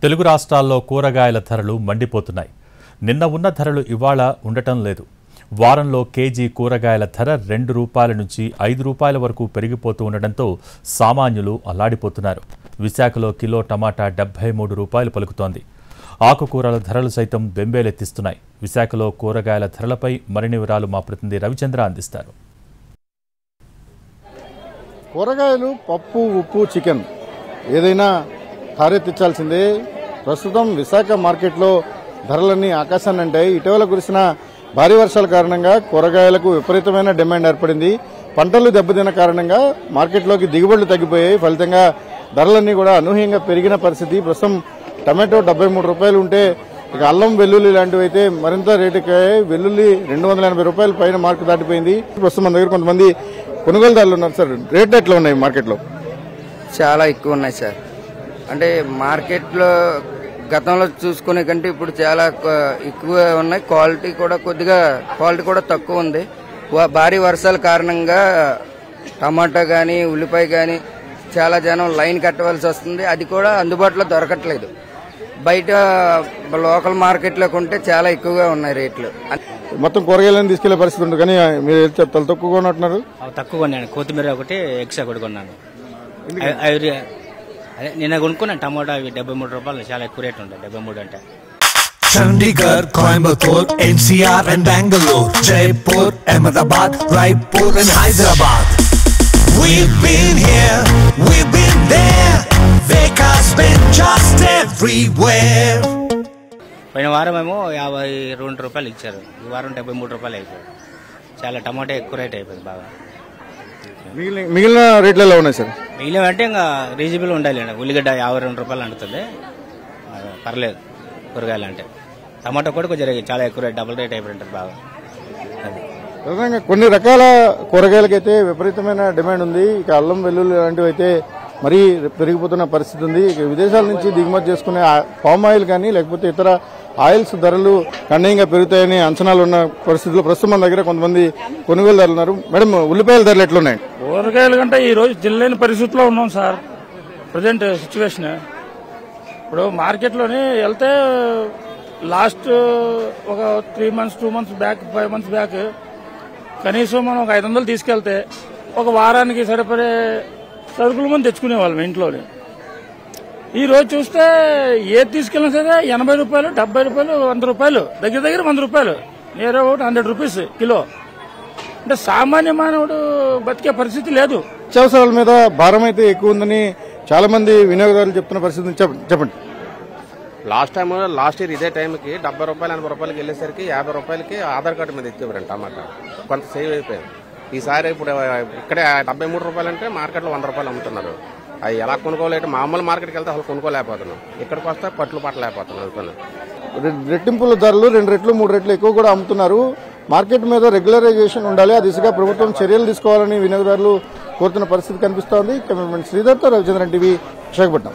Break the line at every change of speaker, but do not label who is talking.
తెలుగు రాష్ట్రాల్లో కూరగాయల ధరలు మండిపోతున్నాయి. నిన్న ఉన్న ధరలు ఇవాళ ఉండటం లేదు. వారంలో కేజీ కూరగాయల ధర ₹2 నుంచి ₹5 వరకు పెరిగిపోతూ ఉండడంతో సామాన్యులు అల్లాడిపోతున్నారు. విశాఖలో కిలో టమాటా ₹73 పలుకుతోంది. ఆకుకూరల ధరలు సైతం బెంబేలెత్తిస్తున్నాయి. విశాఖలో కూరగాయల ధరలపై మరిన్ని వివరాలు మా ప్రతినిధి రవిచంద్ర అందిస్తారు.
కూరగాయలు, పప్పు, ఉప్పు, చికెన్ ఏదైనా తారెత్తించాల్సిందే. ప్రస్తుతం విశాఖ మార్కెట్లో ధరలన్నీ ఆకాశాన్ని అంటాయి. ఇటీవల కురిసిన భారీ వర్షాల కారణంగా కూరగాయలకు విపరీతమైన డిమాండ్ ఏర్పడింది. పంటలు దెబ్బతిన్న కారణంగా మార్కెట్లోకి దిగుబడులు తగ్గిపోయాయి. ఫలితంగా ధరలన్నీ కూడా అనూహ్యంగా పెరిగిన పరిస్థితి. ప్రస్తుతం టమాటో ₹73 ఉంటే ఇక అల్లం, వెల్లుల్లి లాంటివి అయితే మరింత రేటు ఎక్కాయి. వెల్లుల్లి ₹280 పైన మార్కు దాటిపోయింది. ప్రస్తుతం మన దగ్గర కొంతమంది కొనుగోలుదారులు ఉన్నారు. సార్, రేట్లు ఎట్లా ఉన్నాయి మార్కెట్లో?
చాలా ఎక్కువ ఉన్నాయి సార్. అంటే మార్కెట్లో గతంలో చూసుకునే కంటే ఇప్పుడు చాలా ఎక్కువ ఉన్నాయి. క్వాలిటీ కూడా తక్కువ ఉంది. భారీ వర్షాల కారణంగా టమాటా కానీ, ఉల్లిపాయ కానీ చాలా జనం లైన్ కట్టవలసి వస్తుంది. అది కూడా అందుబాటులో దొరకట్లేదు. బయట లోకల్ మార్కెట్లో కొంటే చాలా ఎక్కువగా ఉన్నాయి రేట్లు.
మొత్తం కూరగాయలను తీసుకెళ్లే పరిస్థితి ఉంది. కానీ మీరు చెప్తారు తక్కువగా ఉన్నట్టున్నారు.
తక్కువ కొన్నాను. కొత్తిమీర ఒకటి, ఎగ్స్ ఒకటి కొన్నాను. నిన్న కొనుక్కున్నాను. టమాటా ₹73 చాలా ఎక్కువ రేట్ ఉంటాయి. 73 అంటే.
Chandigarh, Coimbatore, NCR and Bangalore, Jaipur, Ahmedabad, Raipur and Hyderabad. We've been here, we've been there. Vekas been just everywhere.
పోయిన వారం ఏమో ₹52 ఇచ్చారు. ఈ వారం ₹73 అయిపోయింది. చాలా టమాటా ఎక్కువ రేట్ అయిపోయింది బాగా.
మిగిలిన రేట్లు ఎలా ఉన్నాయి సార్?
మిగిలిన అంటే ఇంకా రీజనబుల్ ఉండాలి. ఉల్లిగడ్డ ₹52 అంటుంది. పర్లేదు కూరగాయలు అంటే. టమాటా కూడా కొంచెం చాలా ఎక్కువ రేట్, డబుల్ రేట్ అయిపోయి ఉంటుంది బాగా.
ప్రధానంగా కొన్ని రకాల కూరగాయలకైతే విపరీతమైన డిమాండ్ ఉంది. ఇక అల్లం, వెల్లుల్లి లాంటివి అయితే మరీ పెరిగిపోతున్న పరిస్థితి ఉంది. ఇక విదేశాల నుంచి దిగుమతి చేసుకునే పామ్ ఆయిల్ కానీ లేకపోతే ఇతర ఆయిల్స్ ధరలు గణనీయంగా పెరుగుతాయని అంచనాలు ఉన్న పరిస్థితుల్లో ప్రస్తుతం మన దగ్గర కొంతమంది కొనుగోలుదారులు ఉన్నారు. మేడం, ఉల్లిపాయల ధరలు ఎట్లున్నాయి?
కూరగాయల కంటే ఈ రోజు జిల్లేని పరిస్థితిలో ఉన్నాం సార్. ప్రజెంట్ సిచ్యువేషన్ ఇప్పుడు మార్కెట్లోనే వెళ్తే లాస్ట్ ఒక 3 months 2 months back, 5 months back కనీసం మనం ఒక 500 తీసుకెళ్తే ఒక వారానికి సరిపడే సరుకులు మనం తెచ్చుకునేవాళ్ళం ఇంట్లోనే. ఈ రోజు చూస్తే ఏది తీసుకెళ్ళినా సరే ₹80, ₹70, ₹100, దగ్గర ₹100, నియర్ అబౌట్ ₹100 కిలో. అంటే సామాన్య మానవుడు బతికే పరిస్థితి లేదు.
నిత్యావసరాల మీద భారం అయితే ఎక్కువ ఉందని చాలా మంది వినియోగదారులు చెప్తున్న పరిస్థితి చెప్పండి.
లాస్ట్ ఇయర్ ఇదే టైంకి ₹70, ₹80 వెళ్ళేసరికి ₹50 ఆధార్ కార్డు మీద ఇచ్చేవారండి టమాటా. కొంత సేవ్ అయిపోయింది. ఈసారి ఇప్పుడు ఇక్కడే ₹73 అంటే మార్కెట్లో ₹100 అమ్ముతున్నారు. అవి ఎలా కొనుక్కోలేట? మామూలు మార్కెట్కి వెళ్తే అసలు కొనుక్కోలేకపోతున్నాం. ఇక్కడికి వస్తే పట్టలేకపోతున్నాం. వెళ్తున్నాం.
రెట్టింపుల ధరలు 2 రెట్లు 3 రెట్లు ఎక్కువ కూడా అమ్ముతున్నారు. మార్కెట్ మీద రెగ్యులరైజేషన్ ఉండాలి. ఆ దిశగా ప్రభుత్వం చర్యలు తీసుకోవాలని వినియోగదారులు కోరుతున్న పరిస్థితి కనిపిస్తోంది. కెమెరామెన్ శ్రీధర్తో రవిచంద్రన్, టీవీ, విశాఖపట్నం.